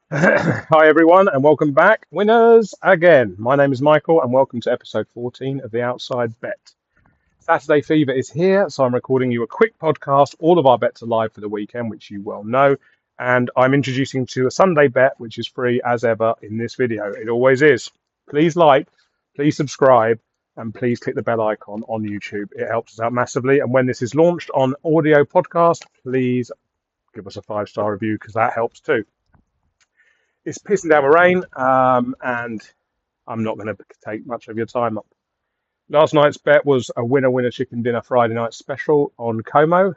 Hi, everyone, and welcome back. Winners again. My name is Michael, and welcome to episode 14 of The Outside Bet. Saturday Fever is here, so I'm recording you a quick podcast. All of our bets are live for the weekend, which you well know. And I'm introducing to a Sunday bet, which is free as ever in this video. It always is. Please like, please subscribe, and please click the bell icon on YouTube. It helps us out massively. And when this is launched on audio podcast, please give us a 5-star review because that helps too. It's pissing down with rain, and I'm not going to take much of your time up. Last night's bet was a winner chicken dinner Friday night special on Como.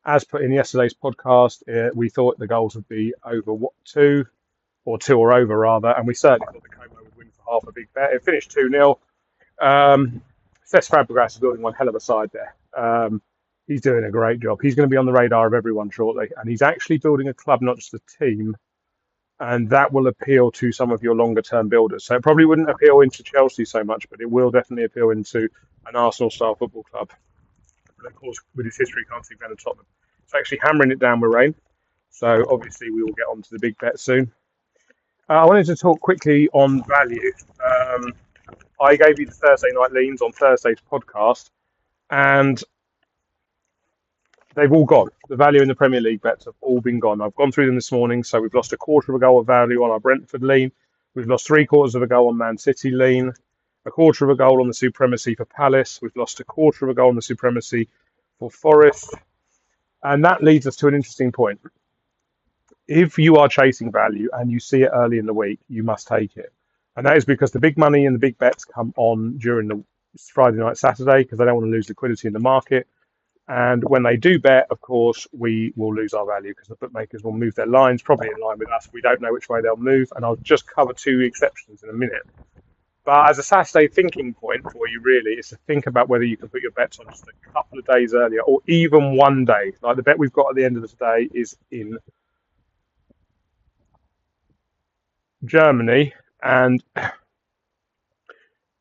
As put in yesterday's podcast, we thought the goals would be over two or over rather, and we certainly thought the Como would win for half a big bet. It finished 2-0. Cesc Fabregas is building one hell of a side there. He's doing a great job. He's going to be on the radar of everyone shortly, and he's actually building a club, not just a team, and that will appeal to some of your longer term builders. So it probably wouldn't appeal into Chelsea so much, but it will definitely appeal into an Arsenal style football club. And of course, with his history, can't see better than Tottenham. It's actually hammering it down with rain. So obviously, we will get on to the big bet soon. I wanted to talk quickly on value. I gave you the Thursday night leans on Thursday's podcast, and they've all gone. The value in the Premier League bets have all been gone. I've gone through them this morning. So we've lost a quarter of a goal of value on our Brentford lean. We've lost 3/4 of a goal on Man City lean. A quarter of a goal on the supremacy for Palace. We've lost a quarter of a goal on the supremacy for Forest. And that leads us to an interesting point. If you are chasing value and you see it early in the week, you must take it. And that is because the big money and the big bets come on during the Friday night, Saturday, because they don't want to lose liquidity in the market. And when they do bet, of course, we will lose our value because the bookmakers will move their lines, probably in line with us. We don't know which way they'll move. And I'll just cover two exceptions in a minute. But as a Saturday thinking point for you, really, is to think about whether you can put your bets on just a couple of days earlier or even one day. Like the bet we've got at the end of the day is in Germany. And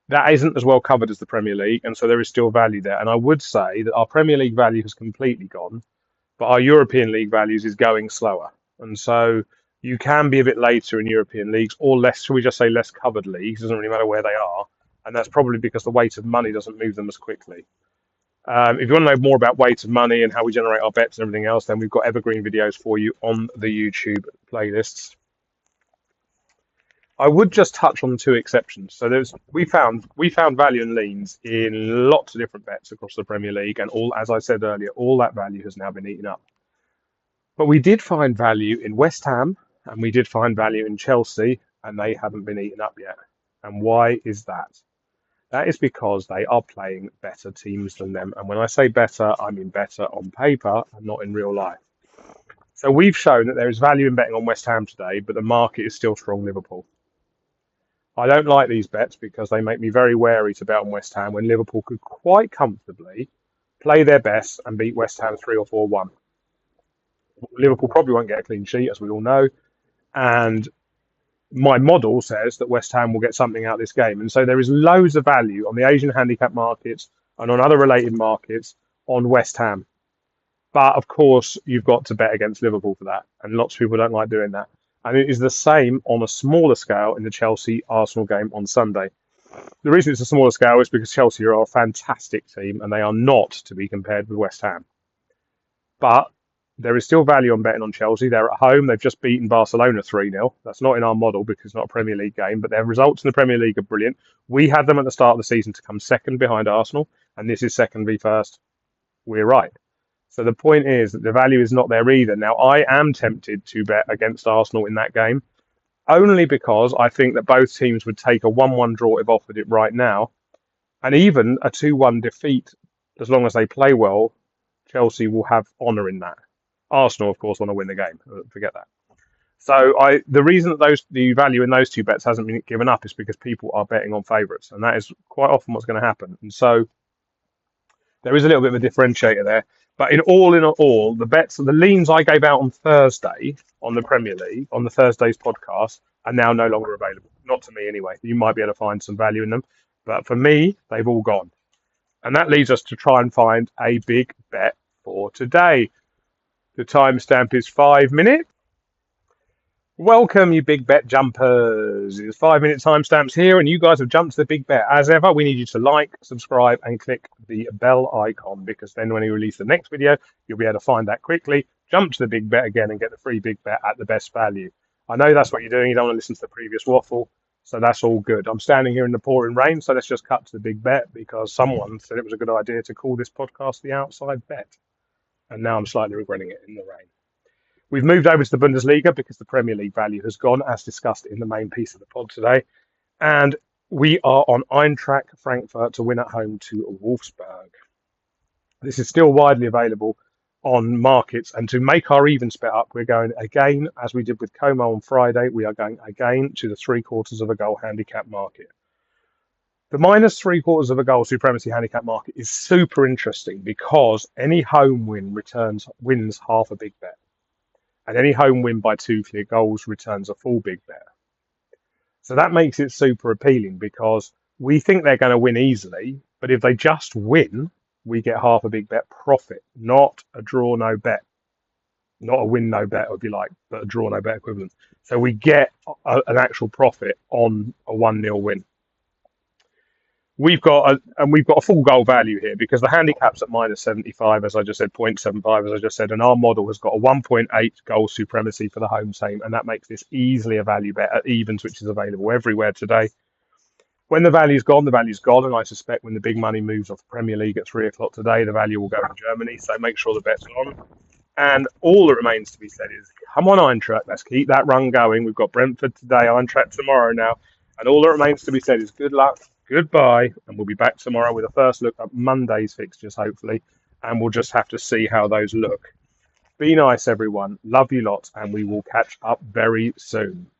that isn't as well covered as the Premier League, and so there is still value there. And I would say that our Premier League value has completely gone, but our European League values is going slower. And so you can be a bit later in European leagues, or less, shall we just say less covered leagues, doesn't really matter where they are. And that's probably because the weight of money doesn't move them as quickly. If you want to know more about weight of money and how we generate our bets and everything else, then we've got evergreen videos for you on the YouTube playlists. I would just touch on two exceptions. So we found value and leans in lots of different bets across the Premier League, and all, as I said earlier, all that value has now been eaten up. But we did find value in West Ham, and we did find value in Chelsea, and they haven't been eaten up yet. And why is that? That is because they are playing better teams than them. And when I say better, I mean better on paper and not in real life. So we've shown that there is value in betting on West Ham today, but the market is still strong Liverpool. I don't like these bets because they make me very wary to bet on West Ham when Liverpool could quite comfortably play their best and beat West Ham 3 or 4-1. Liverpool probably won't get a clean sheet, as we all know. And my model says that West Ham will get something out of this game. And so there is loads of value on the Asian handicap markets and on other related markets on West Ham. But of course, you've got to bet against Liverpool for that. And lots of people don't like doing that. And it is the same on a smaller scale in the Chelsea-Arsenal game on Sunday. The reason it's a smaller scale is because Chelsea are a fantastic team and they are not to be compared with West Ham. But there is still value on betting on Chelsea. They're at home. They've just beaten Barcelona 3-0. That's not in our model because it's not a Premier League game, but their results in the Premier League are brilliant. We had them at the start of the season to come second behind Arsenal, and this is second v first. We're right. So the point is that the value is not there either. Now, I am tempted to bet against Arsenal in that game, only because I think that both teams would take a 1-1 draw if offered it right now, and even a 2-1 defeat, as long as they play well, Chelsea will have honour in that. Arsenal, of course, want to win the game. Forget that. So the reason that the value in those two bets hasn't been given up is because people are betting on favourites, and that is quite often what's going to happen. And so there is a little bit of a differentiator there. But in all, the bets, the leans I gave out on Thursday on the Premier League, on the Thursday's podcast, are now no longer available. Not to me anyway. You might be able to find some value in them. But for me, they've all gone. And that leads us to try and find a big bet for today. The timestamp is 5 minutes. Welcome, you big bet jumpers. It's 5 minute timestamps here, and you guys have jumped to the big bet. As ever, we need you to like, subscribe, and click the bell icon because then when we release the next video, you'll be able to find that quickly, jump to the big bet again, and get the free big bet at the best value. I know that's what you're doing. You don't want to listen to the previous waffle, so that's all good. I'm standing here in the pouring rain, so let's just cut to the big bet because someone said it was a good idea to call this podcast the outside bet. And now I'm slightly regretting it in the rain. We've moved over to the Bundesliga because the Premier League value has gone, as discussed in the main piece of the pod today. And we are on Eintracht Frankfurt to win at home to Wolfsburg. This is still widely available on markets. And to make our evens bet up, we're going again, as we did with Como on Friday, we are going again to the 3/4 of a goal handicap market. The minus 3/4 of a goal supremacy handicap market is super interesting because any home win wins half a big bet. And any home win by 2 clear goals returns a full big bet. So that makes it super appealing because we think they're going to win easily, but if they just win, we get half a big bet profit, not a draw no bet, not a win no bet, if you like, but a draw no bet equivalent. So we get an actual profit on a 1-0 win. We've got a full goal value here because the handicap's at minus 75, as I just said, 0.75, as I just said, and our model has got a 1.8 goal supremacy for the home team, and that makes this easily a value bet at evens, which is available everywhere today. When the value's gone, and I suspect when the big money moves off the Premier League at 3 o'clock today, the value will go in Germany, so make sure the bet's on. And all that remains to be said is, come on, Eintracht, let's keep that run going. We've got Brentford today, Eintracht tomorrow now, and all that remains to be said is good luck. Goodbye, and we'll be back tomorrow with a first look at Monday's fixtures, hopefully, and we'll just have to see how those look. Be nice, everyone. Love you lots, and we will catch up very soon.